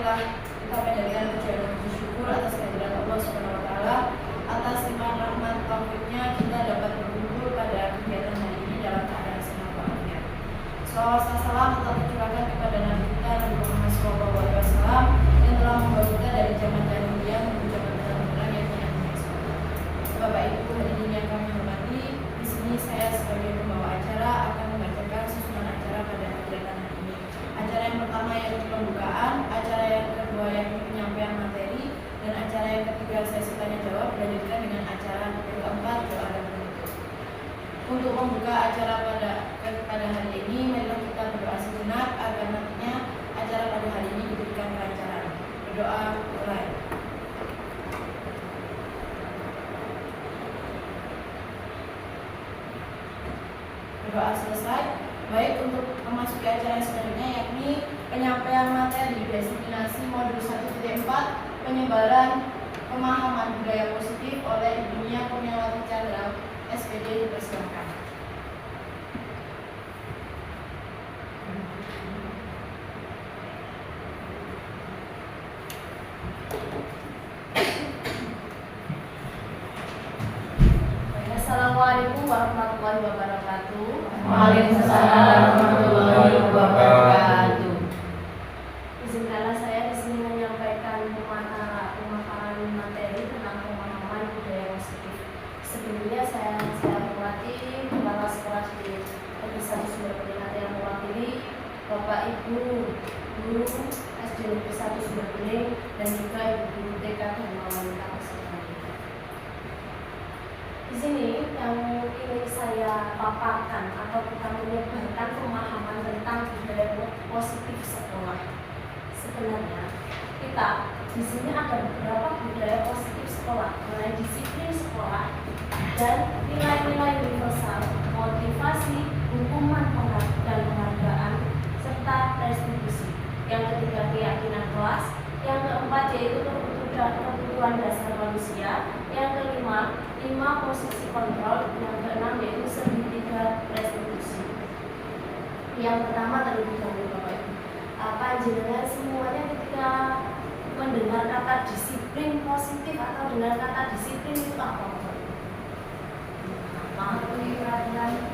marilah kita panjatkan puji dan syukur atas kehadiran Allah Subhanahu wa taala, atas limpahan rahmat taufiknya kita dapat berkumpul pada kegiatan hari ini dalam keadaan sehat walafiat. Salawat dan salam tetap tercurahkan kepada Nabi kita Nabi Muhammad SAW yang telah membawa kita dari zaman jahiliyah menuju zaman terang yakni Nabi Muhammad. Bapak Ibu hadirin yang kami hormati, di sini saya sebagai pembawa acara akan membacakan susunan acara pada kegiatan hari ini. Acara yang pertama yaitu pembukaan, acara yang kedua yaitu penyampaian materi, dan acara yang ketiga sesi tanya jawab dilanjutkan dengan acara yang keempat doa dan penutup. Untuk membuka acara pada hari ini, marilah kita berdoa sejenak agar nantinya acara pada hari ini diberikan kelancaran. Berdoa mulai. Berdoa selesai. Baik, untuk memasuki acara yang selanjutnya yakni penyampaian materi destinasi modul 1.4 penyebaran pemahaman budaya positif oleh Ibu Nia Kurniawati Chandra SPD. Dipersilakan. Assalamualaikum warahmatullahi wabarakatuh. Waalaikumsalam warahmatullahi wabarakatuh. Izinkanlah saya di sini menyampaikan pemaparan materi tentang pemahaman budaya positif. Sebelumnya saya hormati kepala sekolah di Desa Sumber Bening yang mewakili Bapak Ibu guru SD Negeri 1 Sumber Bening dan juga Ibu guru TK dan wanita sekalian. Di sini yang ingin saya paparkan atau kita menyebarkan pemahaman tentang budaya positif sekolah. Sebenarnya kita di sini ada beberapa budaya positif sekolah, mulai disiplin sekolah dan nilai-nilai universal, motivasi, hukuman dan penghargaan, serta restitusi. Yang ketiga keyakinan kelas, yang keempat yaitu kebutuhan dasar manusia, yang kelima 5 posisi kontrol, yang keenam yaitu segitiga restitusi. Yang pertama terlebih dahulu Bapak Ibu, panjenengan semuanya ketika mendengar kata disiplin positif atau dengar kata disiplin itu apa Bapak Ibu?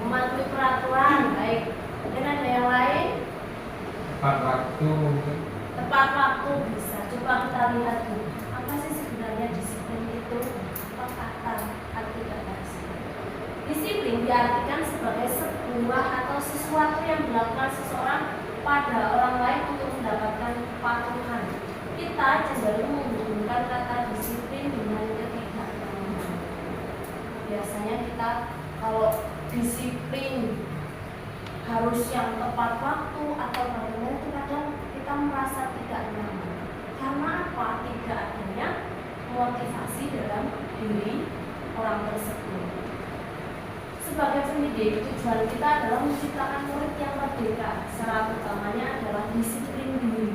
Mematuhi peraturan, baik. Dan ada yang lain? Tepat waktu mungkin. Tepat waktu bisa. Coba kita lihat dulu. Apa sih sebenarnya disiplin itu? Apa arti kata disiplin? Disiplin diartikan sebagai sebuah atau sesuatu yang dilakukan seseorang pada orang lain untuk mendapatkan kepatuhan. Kita cenderung menghubungkan kata disiplin dengan ketidaknyamanan. Biasanya kita kalau disiplin harus yang tepat waktu atau bagaimana itu kadang kita merasa tidak nyaman. Karena apa? Tidak adanya motivasi dalam diri orang tersebut. Sebagai pendidik, tujuan kita adalah menciptakan murid yang merdeka. Syarat utamanya adalah disiplin diri.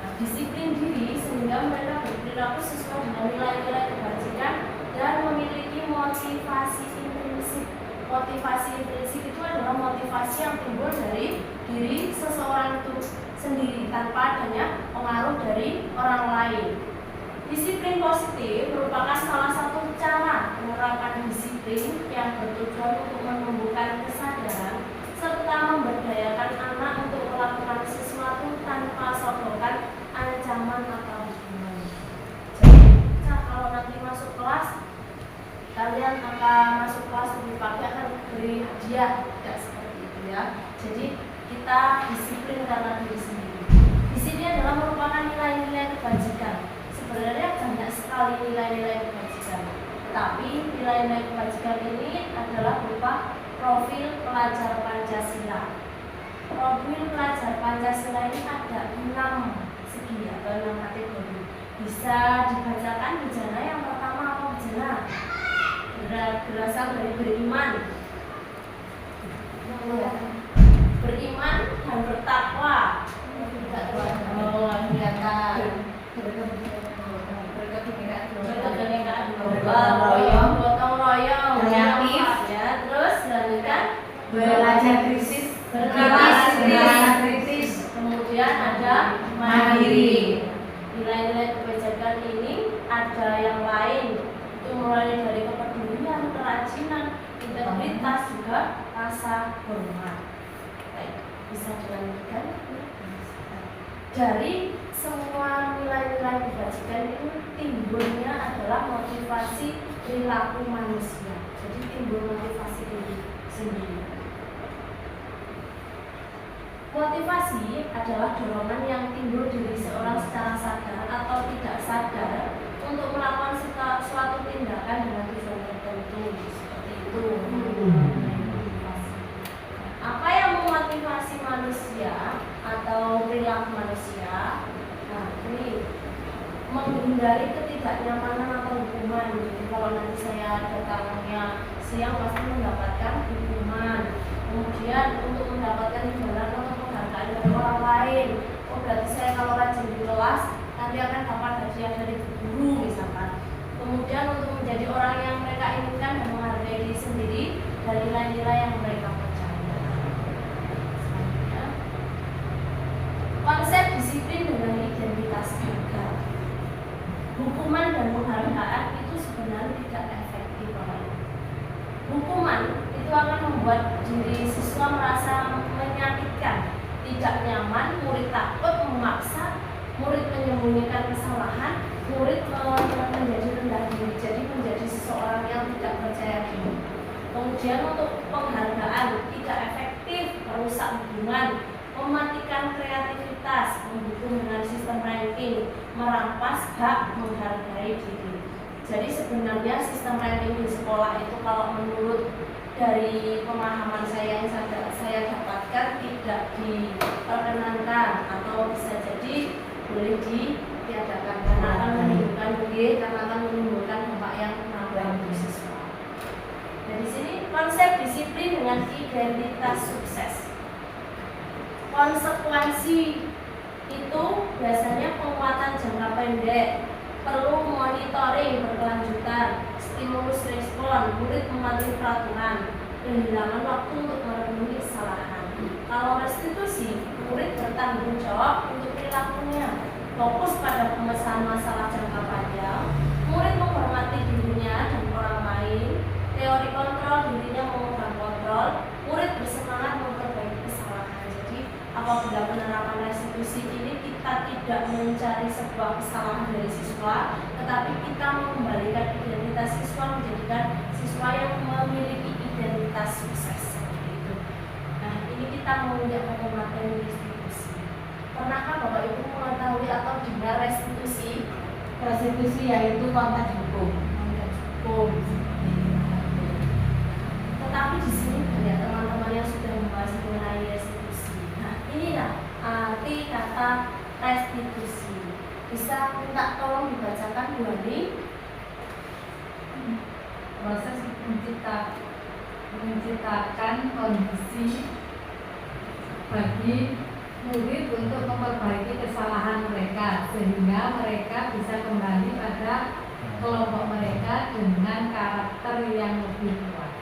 Nah, disiplin diri sehingga mereka berperilaku sesuai dengan nilai-nilai kebajikan dan memiliki motivasi intrinsik. Motivasi intrinsik itu adalah motivasi yang timbul dari diri seseorang itu sendiri tanpa adanya pengaruh dari orang lain. Disiplin positif merupakan salah satu cara menerapkan disiplin yang bertujuan untuk menumbuhkan kesadaran serta memberdayakan anak untuk melakukan sesuatu tanpa sodokan ancaman atau hukuman. Jadi, kalau nanti masuk kelas, kalian akan masuk kelas lebih pagi akan beri hadiah, tidak seperti itu ya. Jadi kita disiplin karena diri sendiri. Di sini adalah merupakan nilai-nilai kebajikan. Sebenarnya banyak sekali nilai-nilai kebajikan, tapi nilai-nilai kebajikan ini adalah berupa profil pelajar Pancasila. Profil pelajar Pancasila ini ada 6 segi atau 6 kategori. Bisa dibacakan bejana yang pertama apa bejana? Berasal dari beriman, beriman dan bertakwa. Berkebinekaan, gotong royong, kreatif, ya. Terus lanjutkan belajar kritis, kemudian ada mandiri. ada yang lain, itu mulai dari kepedulian, kerajinan, integritas, juga rasa hormat. Baik, bisa dilanjutkan. Dari semua nilai-nilai kebajikan itu timbulnya adalah motivasi perilaku manusia. Jadi timbul motivasi diri sendiri. Motivasi adalah dorongan yang timbul dari seorang secara sadar atau tidak sadar untuk melakukan suatu tindakan dengan tujuan tertentu, seperti itu. Apa yang memotivasi manusia atau perilaku manusia? Nah, ini menghindari ketidaknyamanan atau hukuman. Jadi kalau nanti saya datangnya siang pasti mendapatkan hukuman. Kemudian untuk mendapatkan imbalan atau penghargaan dari orang lain. Oh, berarti saya kalau rajin di kelas nanti akan dapat hadiah dari guru misalkan. Kemudian untuk menjadi orang yang mereka inginkan dan menghargai diri sendiri dan nilai-nilai yang mereka percaya. Selanjutnya, konsep disiplin dengan identitas gagal. Hukuman dan penghargaan itu sebenarnya tidak efektif, Bapak. Hukuman itu akan membuat diri siswa merasa menyakitkan, tidak nyaman, murid takut, memaksa, murid menyembunyikan kesalahan, murid menjadi rendah diri, jadi menjadi seseorang yang tidak percaya diri. Kemudian untuk penghargaan tidak efektif, merusak hubungan, mematikan kreativitas, mendukung dengan sistem ranking, merampas hak menghargai diri. Jadi sebenarnya sistem ranking di sekolah itu kalau menurut dari pemahaman saya yang saya dapatkan tidak diperkenankan atau bisa jadi boleh ditiadakan karena akan menimbulkan dampak yang kurang baik untuk siswa. Dari sini konsep disiplin dengan identitas sukses. Konsekuensi itu biasanya penguatan jangka pendek, perlu monitoring berkelanjutan, stimulus respon, murid mematuhi peraturan, kehilangan waktu untuk memenuhi kesalahan. Kalau restitusi, murid bertanggung jawab untuk perilakunya, fokus pada pemecahan masalah jangka panjang, murid menghormati dirinya dan orang lain, teori kontrol, dirinya memegang kontrol, murid bersemangat memperbaiki kesalahan. Jadi apabila penerapan restitusi ini kita tidak mencari sebuah kesalahan dari siswa, tetapi kita mengembalikan identitas siswa, menjadikan siswa yang memiliki identitas sukses. Gitu. Nah, ini kita menginjak pada materi restitusi. Pernahkah Bapak Ibu mengetahui atau dengar restitusi? Restitusi yaitu konteks hukum. Konteks hukum. Tetapi di sini banyak teman-teman yang sudah membahas mengenai restitusi. Nah, inilah arti kata restitusi. Bisa minta tolong dibacakan Bu Hani? Proses menciptakan kondisi bagi murid untuk memperbaiki kesalahan mereka sehingga mereka bisa kembali pada kelompok mereka dengan karakter yang lebih kuat.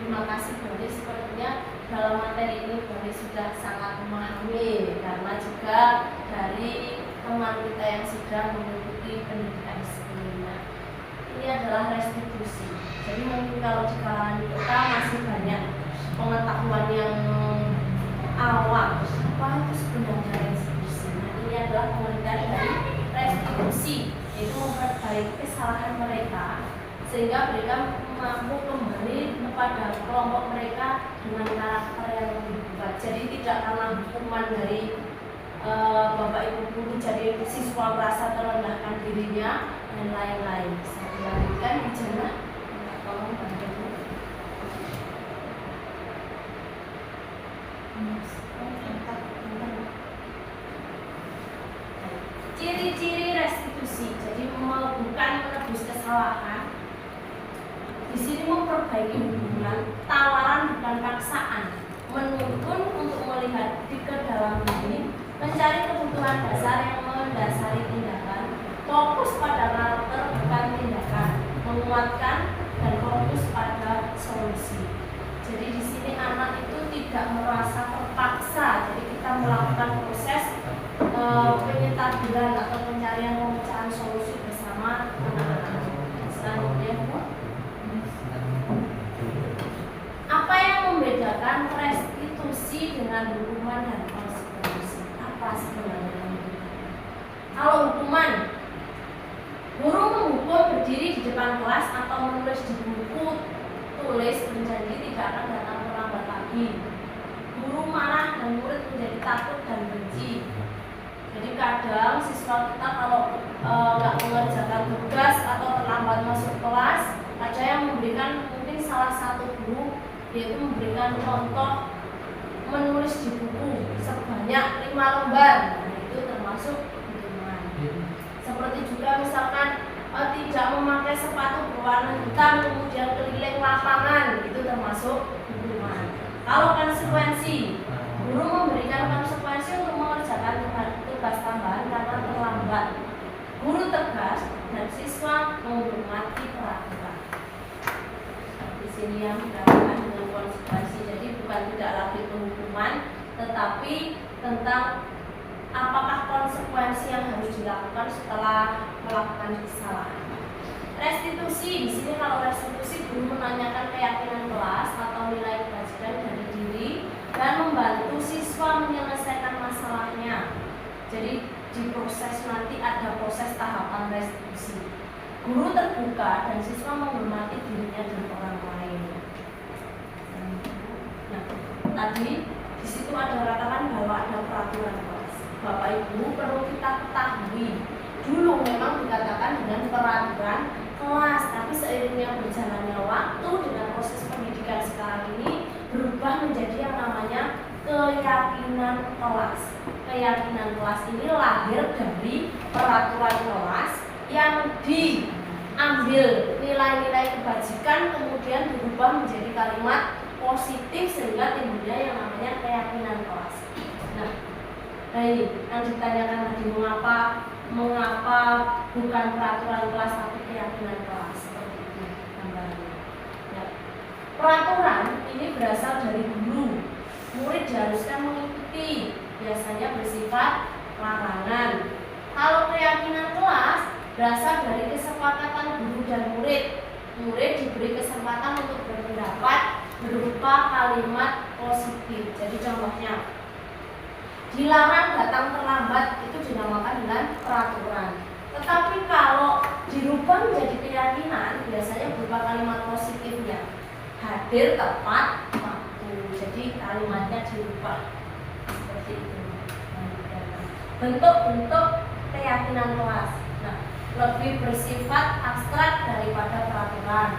Terima kasih Bu Hani, sepertinya dalam materi ini Bu Hani sudah sangat memahami karena juga dari teman kita yang sudah mengikuti pendidikan sebelumnya. Ini adalah restitusi. Jadi mungkin kalau di kalangan kita masih banyak pengetahuan yang awam apa itu sebenarnya restitusi. Nah, ini adalah pengertian dari restitusi, yaitu memperbaiki kesalahan mereka sehingga mereka mampu kembali kepada kelompok mereka dengan karakter yang lebih kuat. Jadi tidak karena hukuman dari Bapak Ibu guru jadi siswa merasa terendahkan dirinya dan lain-lain. Bisa dilanjutkan di jannah. Tolong bantu. Ciri-ciri restitusi. Jadi bukan menebus kesalahan. Di sini memperbaiki hubungan, tawaran bukan paksaan, menuntun untuk melihat ke dalam diri, mencari kebutuhan dasar yang mendasari tindakan, fokus pada karakter bukan tindakan, menguatkan dan fokus pada solusi. Jadi di sini anak itu tidak merasa terpaksa. Jadi kita melakukan proses penyetabilan atau pencarian pemecahan solusi bersama bersama anak-anak. Selanjutnya, Bu. Apa yang membedakan restitusi dengan hukuman dan konsekuensi? Apa sebenarnya yang membedakan? Kalau hukuman, guru menghukum berdiri di depan kelas atau menulis di buku tulis berjanji tidak akan datang terlambat lagi. Guru marah dan murid menjadi takut dan benci. Jadi kadang siswa kita kalau nggak mengerjakan tugas atau terlambat masuk kelas, ada yang memberikan mungkin salah satu guru yaitu memberikan contoh menulis di buku sebanyak 5 lembar. Nah, itu termasuk hukuman. Seperti juga misalkan tidak memakai sepatu berwarna hitam kemudian keliling lapangan, itu termasuk hukuman. Kalau konsekuensi, guru memberikan konsekuensi untuk mengerjakan tugas tambahan karena terlambat. Guru tegas dan siswa menghormati peraturan. Di sini yang dikatakan dengan konsekuensi, jadi bukan tidak lagi penghukuman, tetapi tentang apakah konsekuensi yang harus dilakukan setelah melakukan kesalahan. Restitusi, di sini kalau restitusi guru menanyakan keyakinan kelas atau nilai kebajikan dari diri dan membantu siswa menyelesaikan masalahnya. Jadi di proses nanti ada proses tahapan restitusi. Guru terbuka dan siswa menghormati dirinya dan orang lain. Nah, tadi di situ ada katakan bahwa ada peraturan kelas. Bapak Ibu perlu kita ketahui. Dulu memang dikatakan dengan peraturan kelas, tapi seiringnya berjalannya waktu dengan proses pendidikan sekarang ini berubah menjadi yang namanya keyakinan kelas. Keyakinan kelas ini lahir dari peraturan kelas yang diambil nilai-nilai kebajikan kemudian berubah menjadi kalimat positif sehingga timbulnya yang namanya keyakinan kelas. Nah ini yang ditanyakan tadi, mengapa bukan peraturan kelas tapi keyakinan kelas, seperti itu gambarannya. Ya. Peraturan ini berasal dari guru. Murid diharuskan mengikuti, biasanya bersifat larangan. Kalau keyakinan kelas berasal dari kesepakatan guru dan murid. Murid diberi kesempatan untuk berpendapat berupa kalimat positif. Jadi contohnya, dilarang datang terlambat, itu dinamakan dengan peraturan. Tetapi kalau dirubah menjadi keyakinan, biasanya berupa kalimat positifnya, hadir tepat waktu. Jadi kalimatnya dirubah seperti itu. Bentuk-bentuk keyakinan kelas. Nah, lebih bersifat abstrak daripada peraturan.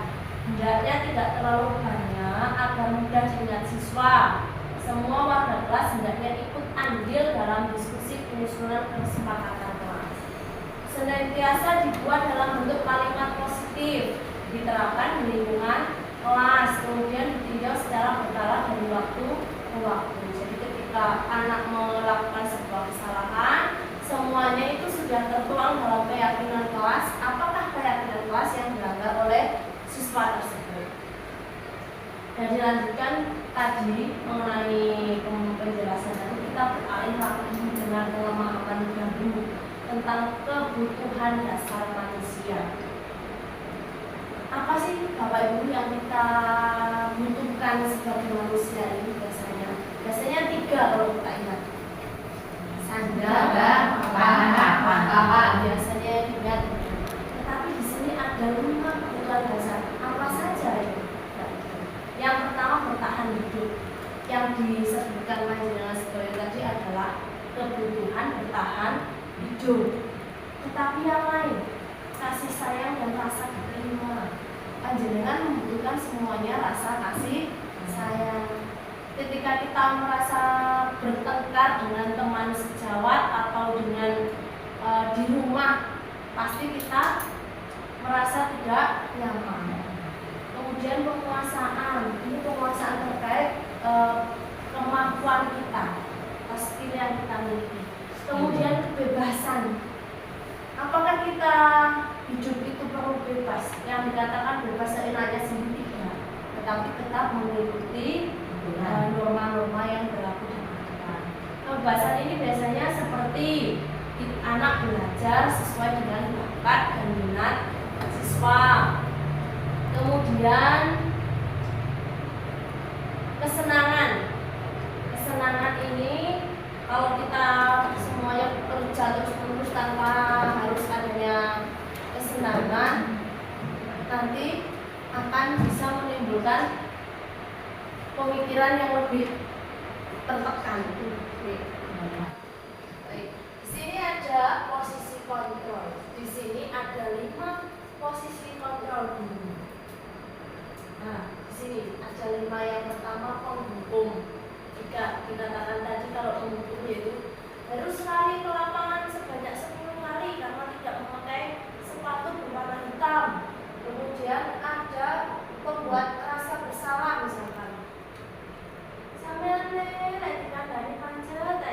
Hendaknya tidak terlalu banyak agar mudah diingat siswa. Semua warga kelas hendaknya ikut andil dalam diskusi penyusunan kesepakatan kelas. Senantiasa dibuat dalam bentuk kalimat positif, diterapkan di lingkungan kelas, kemudian ditinjau secara berkala dari waktu ke waktu. Jadi ketika anak melakukan sebuah kesalahan, semuanya itu sudah tertuang dalam keyakinan kelas. Apakah keyakinan kelas yang dilanggar oleh siswa tersebut? Dan dilanjutkan tadi mengenai penjelasan tadi, kita beralih lagi dengan pemahaman dahulu tentang kebutuhan dasar manusia. Apa sih Bapak Ibu yang kita butuhkan sebagai manusia ini biasanya? Biasanya 3 kalau kita ingat. Sandang, papan, biasanya ingat. Tetapi di sini ada 5 kebutuhan dasar. Apa saja itu? Yang pertama bertahan hidup. Yang disebutkan Panjenengan Sedaya tadi adalah kebutuhan bertahan hidup. Tetapi yang lain, kasih sayang dan rasa diterima. Panjenengan membutuhkan semuanya rasa kasih sayang. Ketika kita merasa bertengkar dengan teman sejawat atau dengan di rumah, pasti kita merasa tidak nyaman. Kemudian penguasaan, ini penguasaan terkait kemampuan kita, skill yang kita miliki. Kemudian kebebasan. Apakah kita hidup itu perlu bebas? Yang dikatakan bebas seenaknya sendiri tidak, tetapi tetap mengikuti norma-norma yang berlaku di masyarakat. Kebebasan ini biasanya seperti anak belajar sesuai dengan bakat dan minat siswa. Kemudian kesenangan. Kesenangan ini kalau kita semuanya bekerja terus-menerus tanpa harus adanya kesenangan, nanti akan bisa menimbulkan pemikiran yang lebih tertekan. Baik. Di sini ada posisi kontrol. Di sini ada 5 posisi kontrol dulu. Nah, di sini ada 5. Yang pertama penghukum. Jika dikatakan tadi kalau penghukum yaitu harus lari ke lapangan sebanyak 10 kali karena tidak memakai sepatu berwarna hitam. Kemudian ada pembuat rasa bersalah misalkan. Sampeyan nek dikandani pancet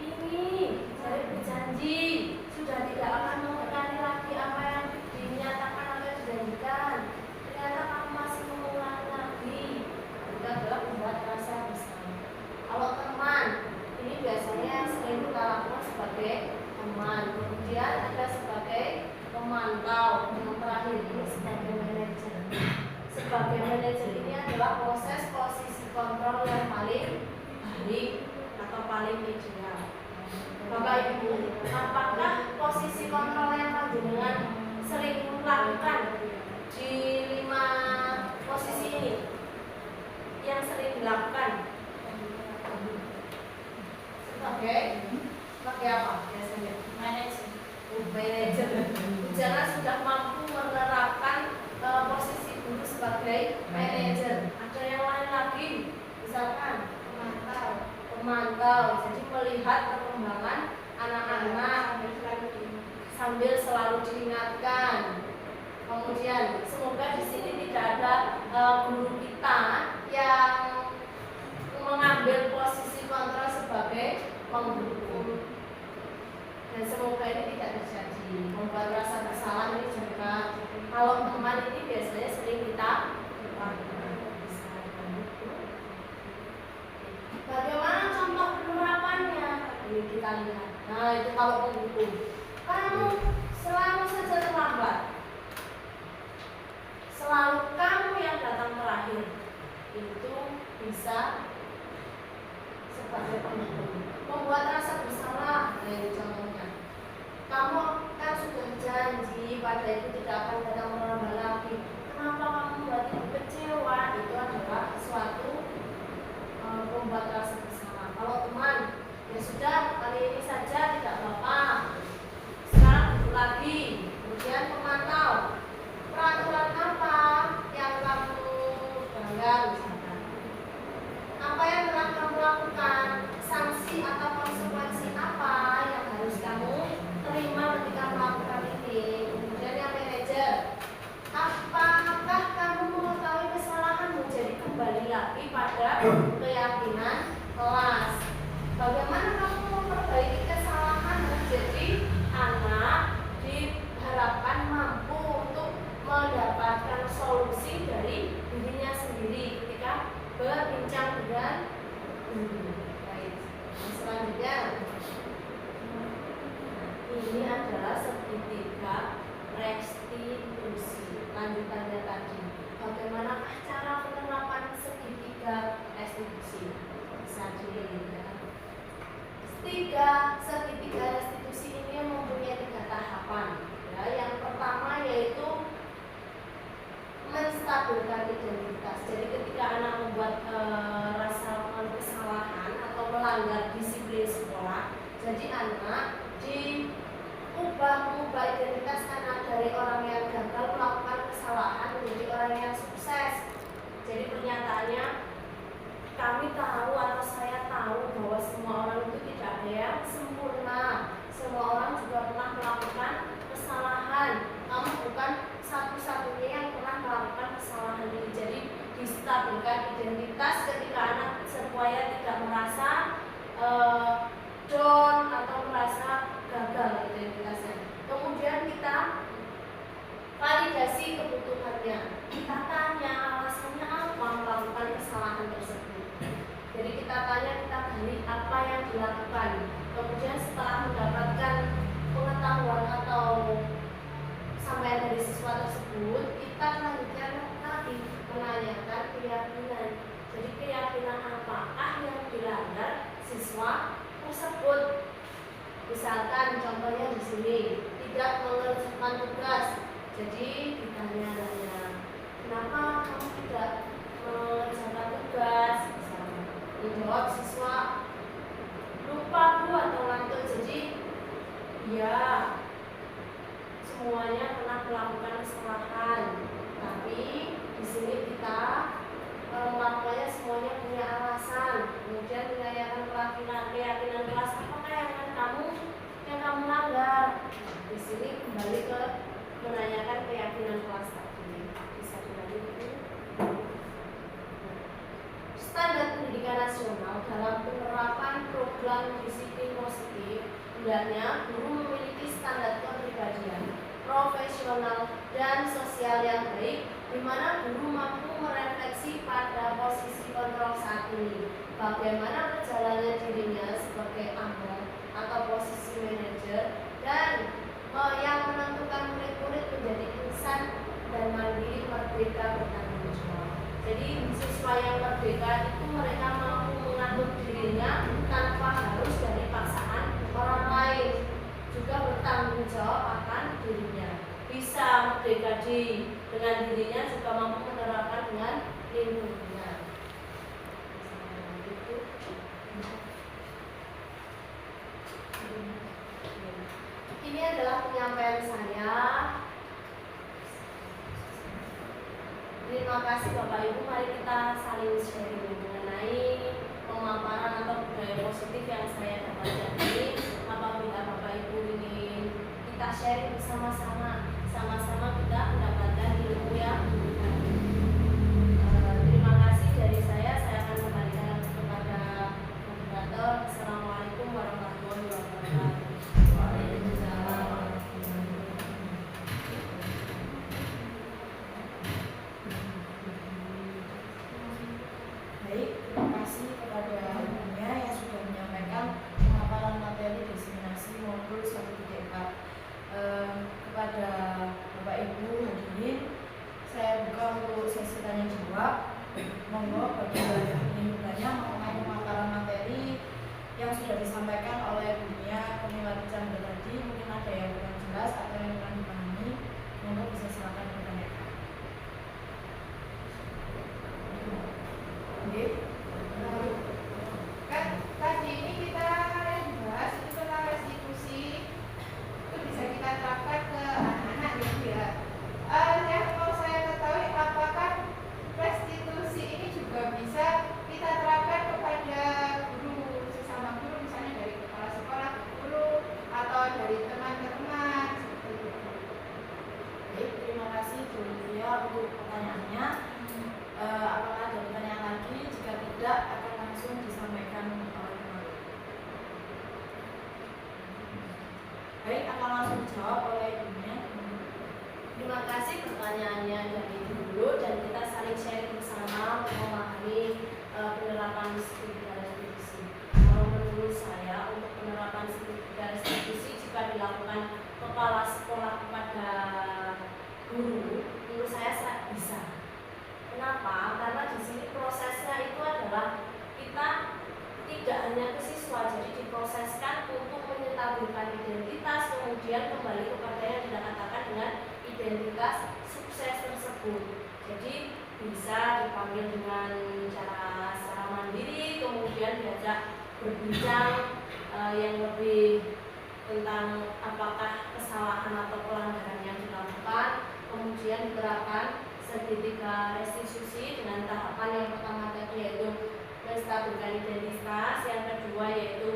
ini saya berjanji sudah tidak akan mengulangi lagi apa yang dinyatakan atau dijanjikan. Ternyata kamu masih mengulangi lagi. Itu adalah pembuat rasa bersalah. Kalau teman, ini biasanya sering kita lakukan sebagai teman. Kemudian ada sebagai pemantau. Yang terakhir ini sebagai manajer. Sebagai manajer ini adalah proses posisi kontrol yang paling baik atau paling ideal. Bapak Ibu, apakah posisi kontrol yang panjenengan sering lakukan di 5 posisi ini? Yang sering dilakukan sebagai apa biasanya? Manajer. Jangan sudah mampu menerapkan posisi guru sebagai manajer. Ada yang lain lagi, misalkan pemantau. Jadi melihat perkembangan anak-anak sambil selalu diingatkan. Kemudian semoga di sini tidak ada guru kita yang mengambil posisi kontrol sebagai penghukum. Dan semoga ini tidak terjadi. Membuat rasa bersalah ini juga kalau teman ini biasanya sering kita lakukan. Bagaimana contoh penerapannya? Ini kita lihat. Nah, itu kalau penghukum. Kamu selalu saja terlambat. Selalu kamu yang datang terakhir. Itu bisa sebagai penghukum. Membuat rasa bersalah. Nah, ini contohnya. Kamu kan sudah janji pada itu tidak akan datang terlambat lagi. Kenapa kamu membuat ibu kecewa? Itu adalah suatu membuat rasa bersalah. Kalau teman, ya sudah kali ini saja tidak apa-apa. Sekarang duduk lagi. Kemudian pemantau. Peraturan apa yang kamu melanggar misalkan? Apa yang telah kamu lakukan? Sanksi atau konsekuensi apa yang harus kamu terima ketika melakukan ini? Kemudian yang manajer. Apakah kamu mengetahui kesalahan menjadi kembali lagi pada keyakinan kelas? Bagaimana kamu memperbaiki kesalahan menjadi anak diharapkan mampu untuk mendapatkan solusi dari dirinya sendiri ketika berbincang dengan guru. Baik. Selanjutnya ini adalah segitiga restitusi. Lanjutannya tadi, bagaimana cara penerapan segitiga restitusi? Bisa dilihat. Segitiga restitusi ini mempunyai 3 tahapan. Ya, yang pertama yaitu menstabilkan identitas. Jadi ketika anak membuat rasa kesalahan atau melanggar disiplin sekolah, jadi anak mengubah identitas anak dari orang yang gagal melakukan kesalahan menjadi orang yang sukses. Jadi pernyataannya, kami tahu atau saya tahu bahwa semua orang itu tidak ada yang sempurna. Semua orang juga pernah melakukan kesalahan. Kamu bukan satu-satunya yang pernah melakukan kesalahan ini. Jadi distabilkan identitas ketika anak supaya tidak merasa down atau merasa gagal identitasnya. Kemudian kita validasi kebutuhannya. Kita tanya alasannya apa melakukan kesalahan tersebut. Jadi kita tanya, kita gali apa yang dilakukan. Kemudian setelah mendapatkan Jadi ditanya-tanya, kenapa kamu tidak mengerjakan tugas? Misalnya, dijawab siswa, lupa Bu atau ngantuk. Jadi ya semuanya pernah melakukan kesalahan, tapi di sini kita melakukannya semuanya punya alasan. Kemudian menanyakan keyakinan kelas, apakah yang kamu langgar? Di sini kembali ke menanyakan keyakinan kelas tadi. Bisa dilanjutkan. Standar pendidikan nasional dalam penerapan program disiplin positif, hendaknya guru memiliki standar kepribadian, profesional dan sosial yang baik, di mana guru mampu merefleksi pada posisi kontrol saat ini, bagaimana perjalanan dirinya sebagai among atau posisi manajer, dan yang menentukan murid-murid menjadi insan dan mandiri, merdeka, bertanggung jawab. Jadi siswa yang merdeka itu mereka mampu mengatur dirinya tanpa harus dari paksaan orang lain, juga bertanggung jawab akan dirinya, bisa merdeka dengan dirinya, juga mampu menerapkan dengan lingkungannya. Ini adalah penyampaian saya. Terima kasih Bapak Ibu. Mari kita saling sharing mengenai pemaparan atau budaya positif yang saya dapatkan ini. Apabila Bapak Ibu ingin kita sharing bersama-sama, sama-sama kita mendapatkan ilmu yang terima kasih dari saya. Saya akan kembalikan kepada moderator. Assalamualaikum warahmatullahi wabarakatuh. Baik, terima kasih kepada ibunya yang sudah menyampaikan pemaparan materi diseminasi modul 1.4. Kepada Bapak Ibu hadirin, saya buka untuk sesi tanya jawab. Monggo bagi yang ingin bertanya mengenai pemaparan materi yang sudah disampaikan oleh ibunya Kurniawati Chandra tadi, mungkin ada yang kurang jelas atau yang kurang dipahami, monggo bisa silakan ditanyakan. Kan tadi ini kita bahas itu tentang restitusi, itu bisa kita terapkan ke anak-anak gitu ya. Yang mau saya ketahui, apakah restitusi ini juga bisa kita terapkan kepada guru, sesama guru, misalnya dari kepala sekolah ke guru atau dari teman-teman seperti itu. Baik, terima kasih Bu Livia untuk pertanyaannya. Apakah ada pertanyaan lagi? Jika tidak, akan langsung disampaikan oleh Ibu. Baik, akan langsung dijawab oleh ibunya. Terima kasih pertanyaannya dari dulu, dan kita saling sharing bersama untuk memahami penerapan segitiga restitusi. Kalau menurut saya, untuk penerapan segitiga restitusi jika dilakukan kepala sekolah kepada guru, menurut saya bisa. Kenapa? Karena di sini prosesnya itu adalah kita tidak hanya ke siswa, jadi diproseskan untuk menyetabilkan identitas, kemudian kembali kepada yang kita katakan dengan identitas sukses tersebut. Jadi bisa dipanggil dengan cara secara mandiri, kemudian diajak berbincang yang lebih tentang apakah kesalahan atau pelanggaran yang dilakukan, kemudian diterapkan segitiga restitusi dengan tahapan yang pertama tadi yaitu menstabilkan identitas, yang kedua yaitu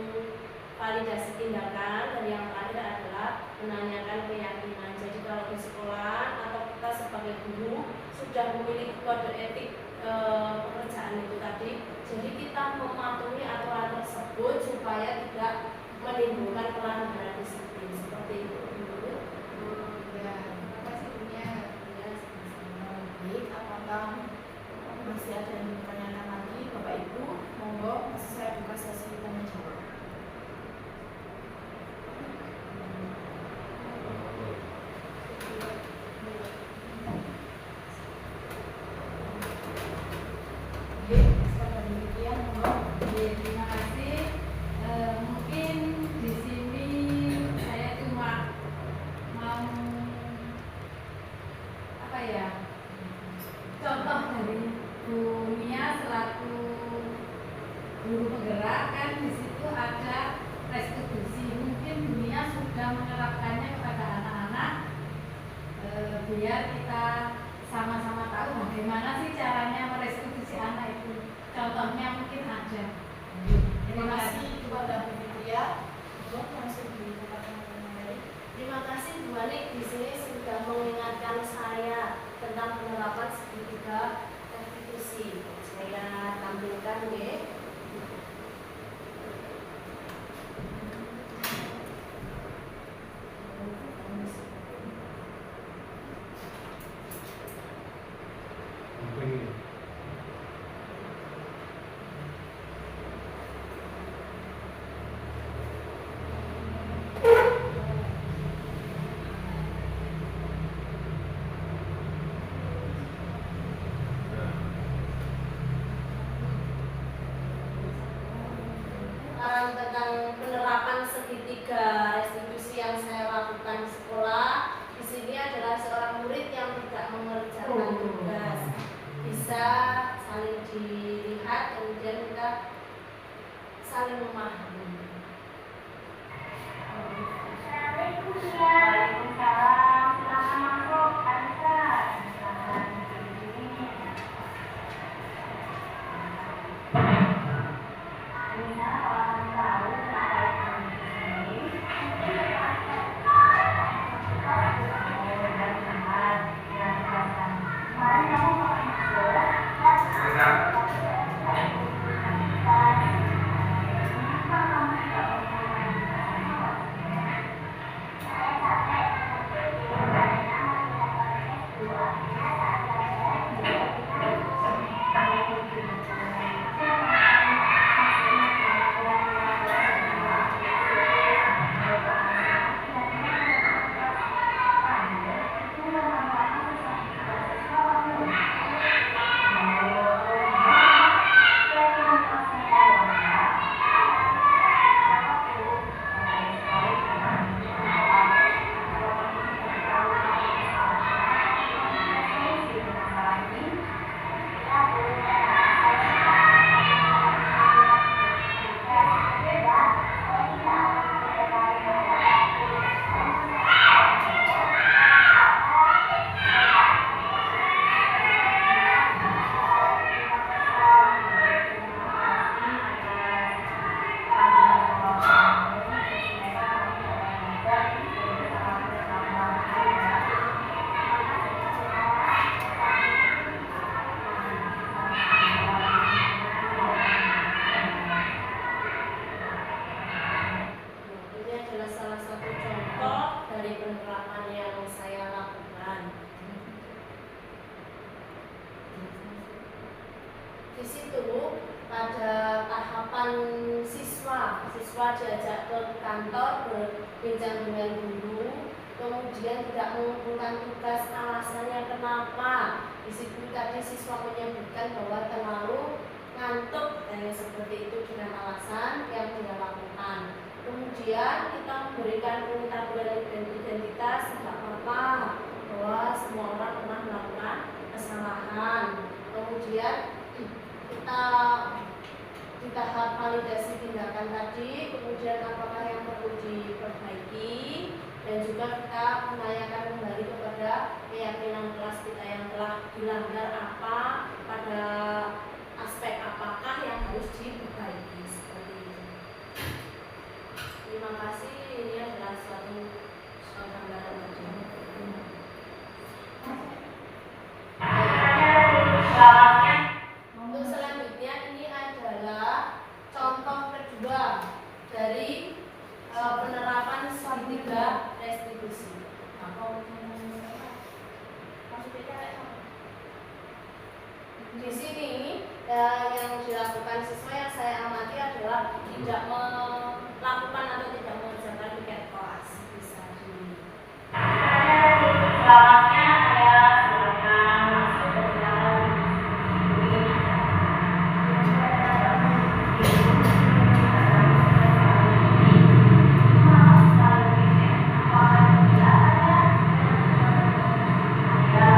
validasi tindakan, dan yang terakhir adalah menanyakan keyakinan. Jadi kalau di sekolah atau kita sebagai guru sudah memiliki kode etik pekerjaan itu tadi, jadi kita mematuhi aturan tersebut supaya tidak menimbulkan pelanggaran disiplin seperti itu. Ya, terima kasih punya. Baik, apakah masih ada yang ditanyakan lagi Bapak Ibu? Monggo, masih saya buka sesi tanya jawab. Sekarang demikian, monggo. Terima kasih. Mungkin di sini saya cuma mau ya. Contoh dari Bu Mia selaku guru penggerak kan di situ ada restitusi. Mungkin Bu Mia sudah menerapkannya kepada anak-anak biar kita sama-sama tahu bagaimana sih caranya merestitusi anak itu. Contohnya mungkin ada. Terima kasih kepada Bu Fitria. Terima kasih Bu Anik di sini sudah mengingatkan saya tentang penerapan segitiga restitusi. Saya tampilkan ya. Tentang penerapan segitiga restitusi yang saya lakukan di sekolah. Di sini adalah seorang murid yang tidak mengerjakan tugas. Bisa saling dilihat, kemudian kita saling memahami. Waalaikumsalam. Silakan masuk, Anissa. Di situ pada tahapan siswa diajak ke kantor berbincang dengan guru, kemudian tidak mengumpulkan tugas, alasannya kenapa. Di situ tadi siswa menyebutkan bahwa terlalu ngantuk dan seperti itu dengan alasan yang tidak lakukan. Kemudian kita memberikan pengetahuan identitas, tidak apa-apa bahwa semua orang pernah melakukan kesalahan. Kemudian kita di tahap validasi tindakan tadi, kemudian apakah yang perlu diperbaiki, dan juga kita menanyakan kembali kepada keyakinan kelas kita yang telah dilanggar apa, pada aspek apakah yang harus diperbaiki seperti itu. Terima kasih, ini adalah suatu gambaran saja. Untuk selanjutnya ini adalah contoh kedua dari penerapan segitiga restitusi. Di sini yang dilakukan siswa yang saya amati adalah tidak melakukan atau tidak mengerjakan piket kelas. Bisa di Selamatnya saya silakan masuk ke dalam. Apabila ada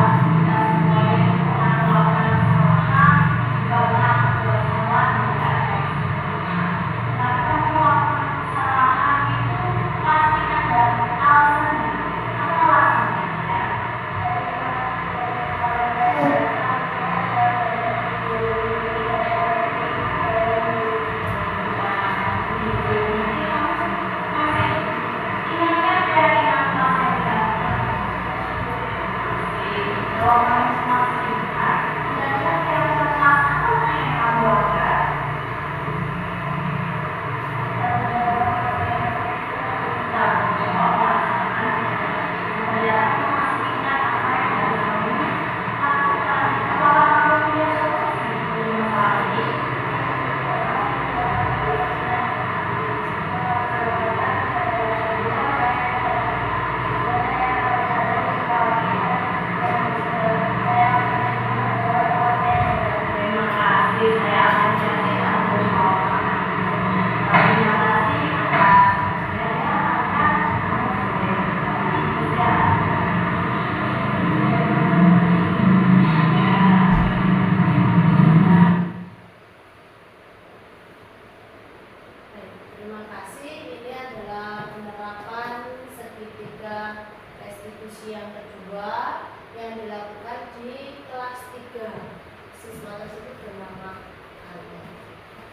restitusi yang kedua yang dilakukan di kelas 3. Siswa tersebut bernama Alia.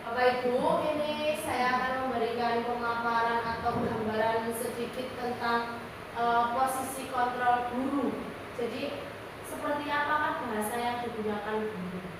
Bapak Ibu, ini saya akan memberikan pemaparan atau gambaran sedikit tentang posisi kontrol guru. Jadi seperti apakah bahasa yang digunakan guru?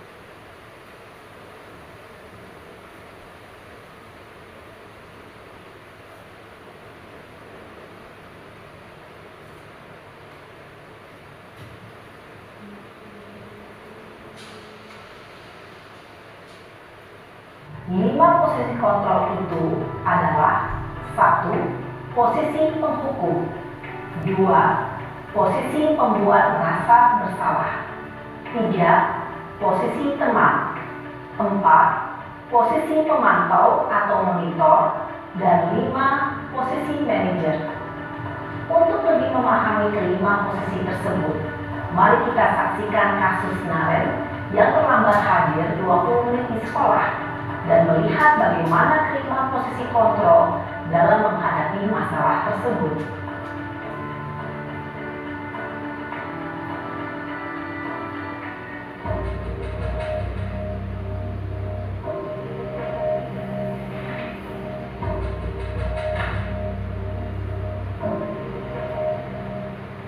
Lima posisi kontrol itu adalah: 1. Posisi penghukum. 2. Posisi pembuat merasa bersalah. 3. Posisi teman. 4. Posisi pemantau atau monitor. Dan 5. Posisi manajer. Untuk lebih memahami kelima posisi tersebut, mari kita saksikan kasus Naren yang terlambat hadir 20 menit di sekolah dan melihat bagaimana kelima posisi kontrol dalam menghadapi masalah tersebut.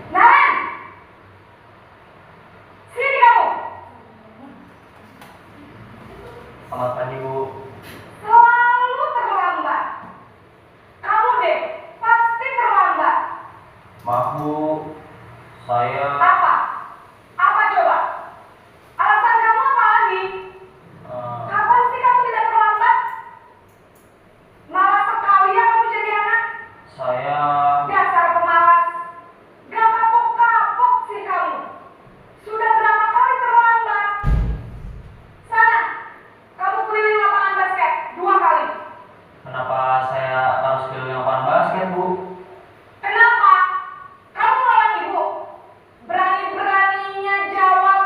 Naren! Sini kamu! Selamat pagi, Bu. Selalu terlambat. Kamu deh, pasti terlambat. Maaf, Bu. Saya Apa? Apa coba? Alasan kamu apa lagi? Kapan sih kamu tidak terlambat? Malas sekali ya kamu jadi anak. saya Dasar pemalas. Gak kapok-kapok sih kamu. Sudah berapa kali terlambat? Sana, kamu keliling lapangan basket 2 kali. kenapa saya harus keliling lapangan basket, Bu? Kenapa? Kamu lawan ibu. Berani-beraninya jawab.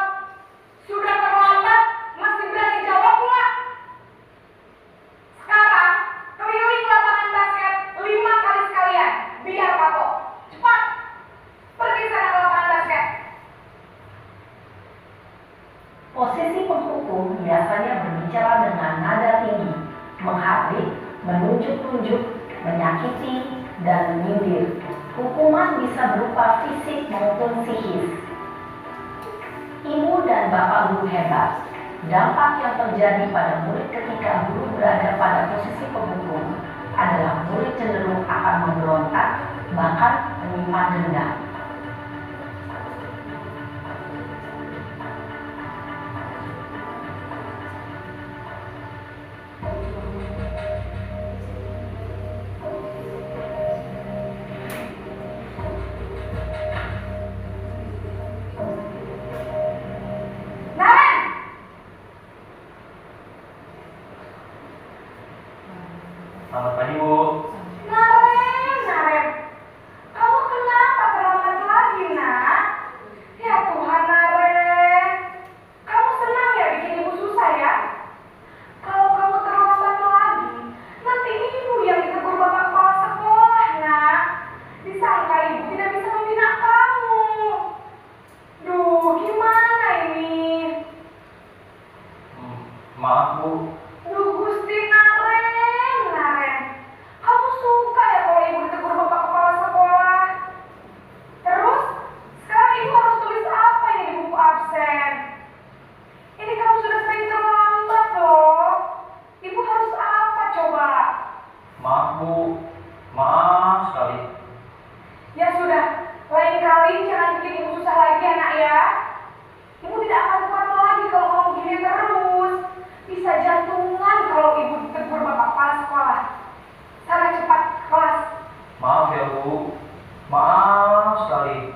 Sudah terlambat, masih berani jawab pula. Sekarang, keliling lapangan basket 5 kali sekalian. Biar kapok. Cepat. Pergi sana ke lapangan basket. Posisi penghukum biasanya berbicara dengan nada tinggi, menghardik, menunjuk-nunjuk, menyakiti, dan menyindir. Hukuman bisa berupa fisik maupun psikis. Ibu dan bapak guru hebat. Dampak yang terjadi pada murid ketika guru berada pada posisi penghukum adalah murid cenderung akan memberontak, bahkan menyimpan dendam. Naren! Selamat pagi, Bu. Naren. Kamu kenapa terlambat lagi, nak? Ya Tuhan, Naren. Kamu senang ya bikin ibu susah ya? Kalau kamu terlambat lagi, nanti ibu yang ditegur bapak kepala sekolah, nak. Disangka ibu tidak bisa membina kamu. Duh, gimana ini? Maaf, Bu. Duh, Gusti Naren. Kamu suka ya kalau ibu ditegur bapak kepala sekolah? Terus, sekarang ibu harus tulis apa ini di buku absen? Ini kamu sudah sering terlambat loh. Ibu harus apa coba? Maaf, Bu. Maaf sekali. Ya sudah, lain kali jangan bikin ibu susah lagi ya nak ya. Ibu tidak akan kuat lagi kalau kamu gini terus. Bisa jantungan kalau ibu ditegur bapak kepala sekolah. Sana cepat ke kelas. Maaf ya, Bu. Maaf sekali.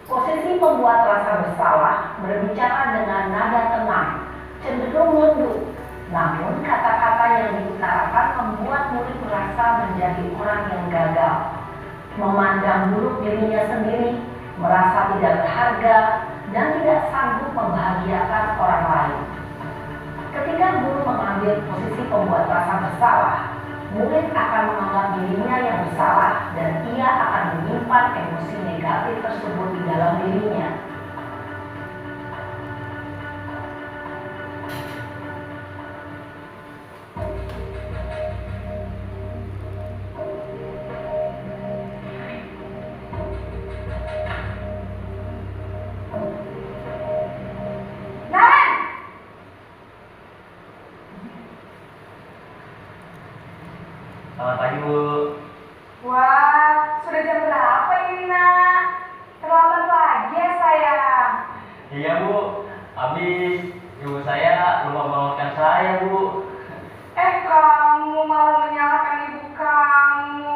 Posisi pembuat rasa bersalah berbicara dengan nada tenang, cenderung lembut. Namun kata-kata yang diutarakan membuat murid merasa menjadi orang yang gagal, memandang buruk dirinya sendiri, merasa tidak berharga, dan tidak sanggup membahagiakan orang lain. Ketika guru mengambil posisi pembuat rasa bersalah, murid akan menganggap dirinya yang bersalah dan ia akan menyimpan emosi negatif tersebut di dalam dirinya. Naren, Selamat pagi, Bu. wah, sudah jam berapa ini, nak? Terlambat lagi ya, sayang. Iya, Bu. Habis ibu saya lupa bangunkan saya, Bu. Kamu malah menyalahkan ibu kamu.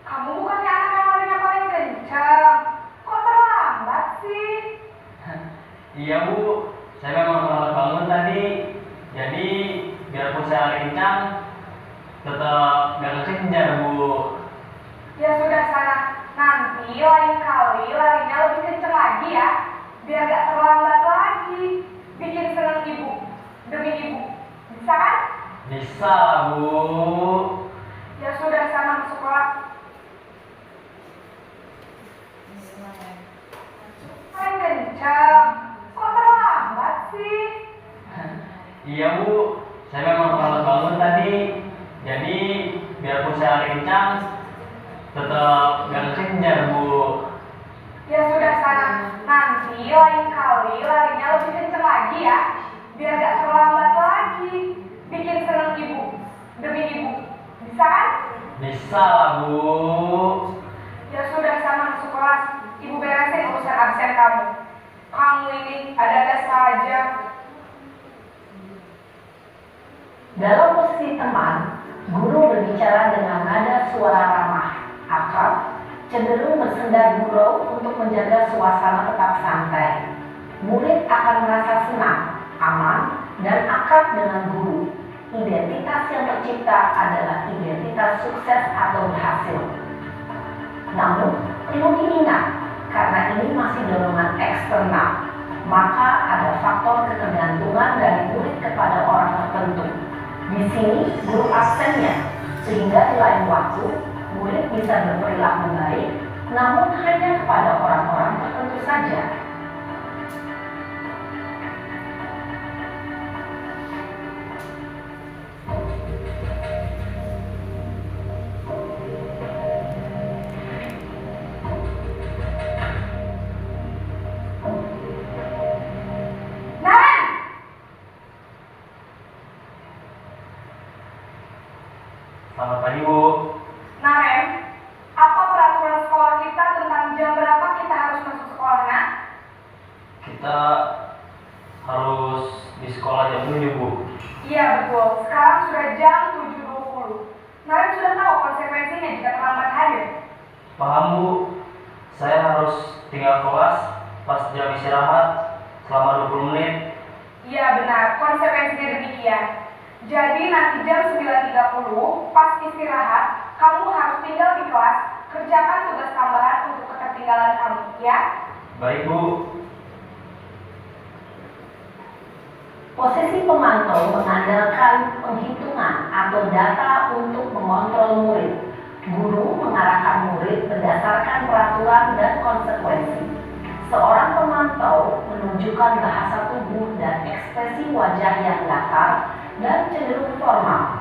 Kamu bukannya anak yang larinya paling kencang. Kok terlambat sih? Iya, Bu. Saya memang terlambat bangun tadi. Jadi, biarpun saya lari kencang, tetap gak kekejar, Bu. Ya sudah sana. Nanti lain kali larinya lebih kencang lagi ya. Biar gak terlambat lagi. Bikin senang ibu. Demi ibu. Bisa kan? Bisa lah, Bu. Ya sudah sana masuk kelas. Paling kencang. Kok terlambat sih? Iya, Bu. Saya memang terlambat bangun tadi. Jadi, biarpun saya lari kencang, tetap gak kekejar, Bu. Ya sudah sana. Nanti lain kali larinya lebih kencang lagi ya. Biar gak terlambat lagi. Bikin senang ibu. Demi ibu. Bisa kan? Bisa lah, Bu. Ya sudah sana masuk kelas. Ibu beresin urusan absen kamu. Kamu ini ada-ada saja. Dalam posisi teman, guru berbicara dengan nada suara ramah, akrab, cenderung bersenda gurau untuk menjaga suasana tetap santai. Murid akan merasa senang, aman, dan akrab dengan guru. Identitas yang tercipta adalah identitas sukses atau berhasil. Namun, perlu diingat, karena ini masih dorongan eksternal, maka ada faktor ketergantungan dari murid kepada orang tertentu. Di sini, guru absennya, sehingga di lain waktu, murid bisa berperilaku baik, namun hanya kepada orang-orang tertentu saja. Naren! Selamat pagi, Bu. Naren, apa peraturan sekolah kita tentang jam berapa kita harus masuk sekolah, nak? Kita harus di sekolah jam 7, Bu. Iya betul, sekarang sudah jam 7.20. Naren sudah tahu konsekuensinya jika terlambat hadir. Paham, Bu. Saya harus tinggal kelas pas jam istirahat selama 20 menit. Iya benar, konsekuensinya demikian. Jadi nanti jam 9.30 pas istirahat, kamu harus tinggal di kelas, kerjakan tugas tambahan untuk ketertinggalan kamu, ya? Baik, Bu. Posisi pemantau mengandalkan penghitungan atau data untuk mengontrol murid. Guru mengarahkan murid berdasarkan peraturan dan konsekuensi. Seorang pemantau menunjukkan bahasa tubuh dan ekspresi wajah yang datar dan cenderung formal.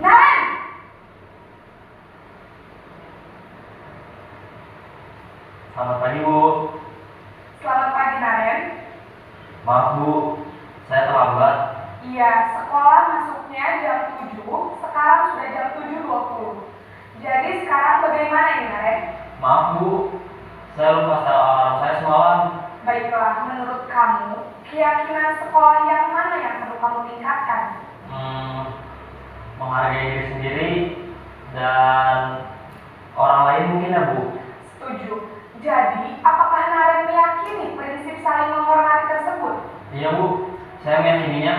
Naren! Selamat pagi, Bu. Selamat pagi, Naren. Maaf, Bu. Saya terlambat. Iya, sekolah masuknya jam 7, sekarang sudah jam 7.20. Jadi sekarang bagaimana ini, Naren? Maaf, Bu. Saya lupa setel alarm saya semalam. Baiklah, menurut kamu, keyakinan sekolah yang mana yang perlu kamu tingkatkan? Menghargai diri sendiri dan orang lain mungkin, ya, Bu. Setuju. Jadi, apakah Naren meyakini prinsip saling menghormati tersebut? Iya, Bu. Saya meyakininya.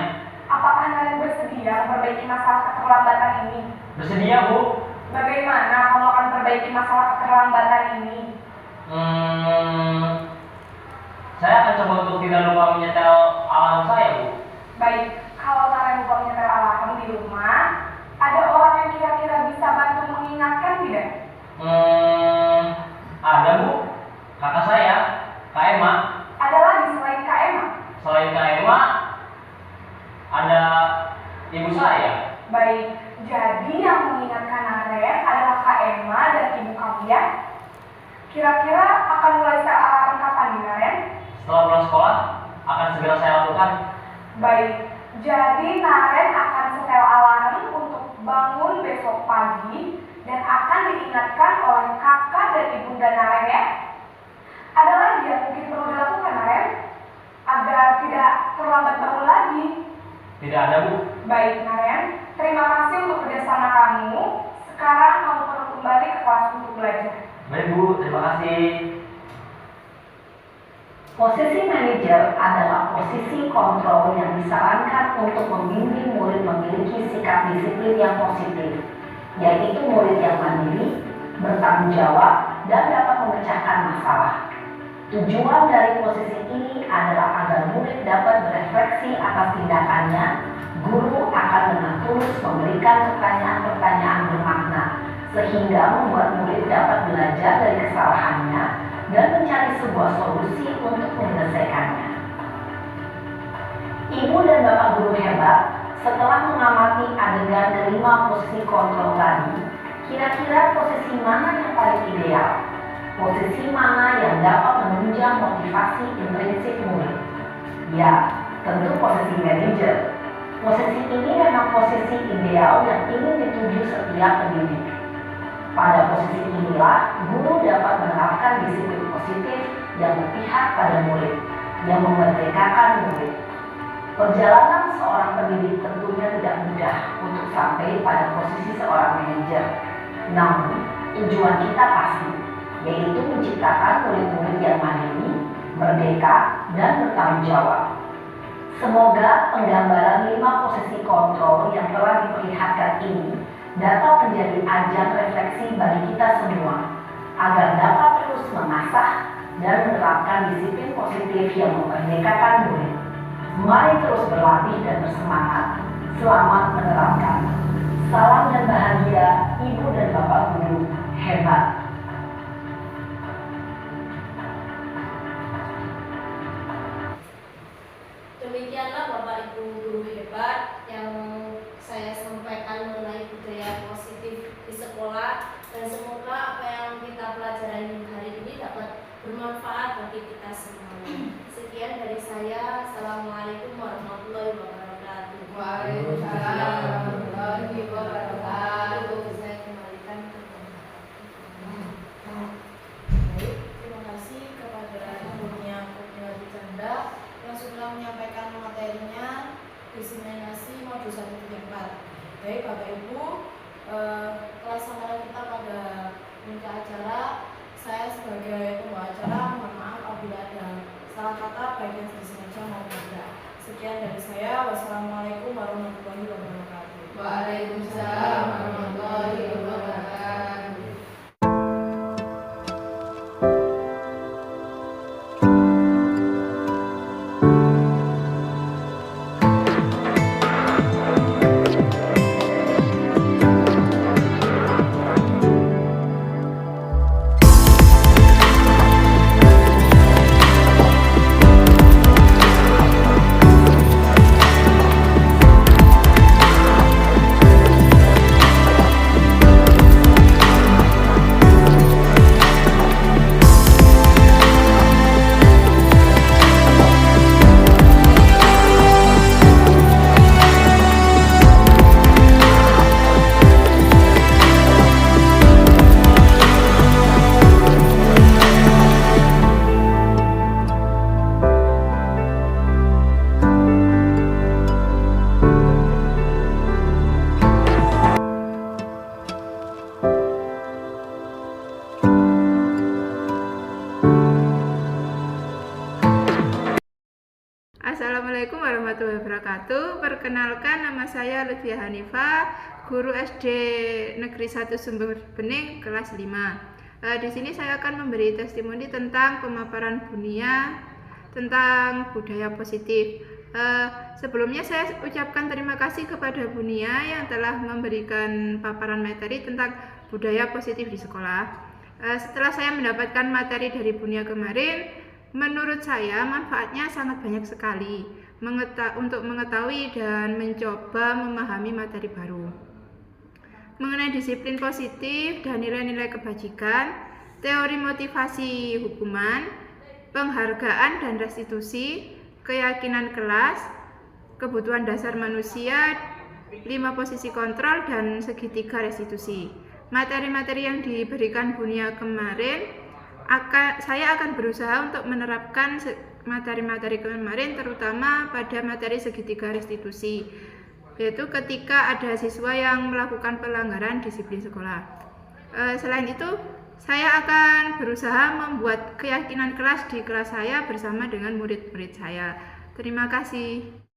Apakah Naren bersedia bersedia memperbaiki masalah keterlambatan ini? Bersedia, Bu. Bagaimana kamu akan perbaiki masalah keterlambatan ini? Saya akan coba untuk tidak lupa menyetel alarm saya, Bu. Baik, kalau Naren lupa menyetel alarm di rumah, ada orang yang kira-kira bisa bantu mengingatkan tidak? Ada, Bu. Kakak saya, Kak Emma. Ada lagi selain Kak Emma? Selain Kak Emma, ada ibu saya. Baik, jadi yang mengingatkan Naren adalah Kak Emma dan ibu kamu ya? Kira-kira akan mulai setel alarm kapan nih Naren? Setelah pulang sekolah, akan segera saya lakukan. Baik, jadi Naren akan setel alarm untuk bangun besok pagi dan akan diingatkan oleh kakak dan ibunda Naren ya. Ada lagi yang mungkin perlu dilakukan Naren agar tidak terlambat bangun lagi? Tidak ada, Bu. Baik Naren, terima kasih untuk kerjasama kamu. Sekarang kamu perlu kembali ke kelas untuk belajar. Baik, Bu. Terima kasih. Posisi manajer adalah posisi kontrol yang disarankan untuk membimbing murid memiliki sikap disiplin yang positif, yaitu murid yang mandiri, bertanggung jawab, dan dapat memecahkan masalah. Tujuan dari posisi ini adalah agar murid dapat berefleksi atas tindakannya. Guru akan dengan tulus memberikan pertanyaan-pertanyaan bermakna, sehingga membuat murid dapat belajar dari kesalahannya dan mencari sebuah solusi untuk menyelesaikannya. Ibu dan Bapak guru hebat, setelah mengamati adegan kelima posisi kontrol tadi, kira-kira posisi mana yang paling ideal? Posisi mana yang dapat menunjang motivasi intrinsik murid? Ya, tentu posisi manajer. Posisi ini memang posisi ideal yang ingin dituju setiap pendidik. Pada posisi inilah, guru dapat menerapkan disiplin positif yang berpihak pada murid, yang memerdekakan murid. Perjalanan seorang pendidik tentunya tidak mudah untuk sampai pada posisi seorang manajer. Namun, tujuan kita pasti, yaitu menciptakan murid-murid yang mandiri, merdeka, dan bertanggung jawab. Semoga penggambaran 5 posisi kontrol yang telah diperlihatkan ini dapat menjadi ajang refleksi bagi kita semua, agar dapat terus mengasah dan menerapkan disiplin positif yang memerdekakan murid. Mari terus berlatih dan bersemangat. Selamat menerapkan. Salam dan bahagia, Ibu dan Bapak guru hebat. Demikianlah Bapak Ibu guru hebat yang saya sampaikan mengenai budaya positif di sekolah, dan semoga apa yang kita pelajari hari ini dapat bermanfaat bagi kita semuanya. Sekian dari saya. Assalamualaikum warahmatullahi wabarakatuh. Waalaikumsalam warahmatullahi wabarakatuh. Saya kembalikan ke Terima kasih kepada gurunya Canda yang sudah menyampaikan materinya diseminasi modul 134. Baik Bapak Ibu, kelas samaran kita pada puncak acara, saya sebagai pembawa acara mohon maaf apabila ada salah kata baik yang disengaja maupun tidak. Sekian dari saya. Wassalamualaikum warahmatullahi wabarakatuh. Waalaikumsalam warahmatullahi wabarakatuh. Assalamualaikum warahmatullahi wabarakatuh. Perkenalkan, nama saya Lutfia Hanifah, guru SD Negeri 1 Sumber Bening kelas 5. Di sini saya akan memberi testimoni tentang pemaparan Bunia tentang budaya positif. Sebelumnya saya ucapkan terima kasih kepada Bunia yang telah memberikan paparan materi tentang budaya positif di sekolah. Setelah saya mendapatkan materi dari Bunia kemarin, menurut saya manfaatnya sangat banyak sekali untuk mengetahui dan mencoba memahami materi baru. Mengenai disiplin positif dan nilai-nilai kebajikan, teori motivasi hukuman, penghargaan dan restitusi, keyakinan kelas, kebutuhan dasar manusia, 5 posisi kontrol, dan segitiga restitusi. Materi-materi yang diberikan Bunia kemarin saya akan berusaha untuk menerapkan materi-materi kemarin, terutama pada materi segitiga restitusi, yaitu ketika ada siswa yang melakukan pelanggaran disiplin sekolah. Selain itu, saya akan berusaha membuat keyakinan kelas di kelas saya bersama dengan murid-murid saya. Terima kasih.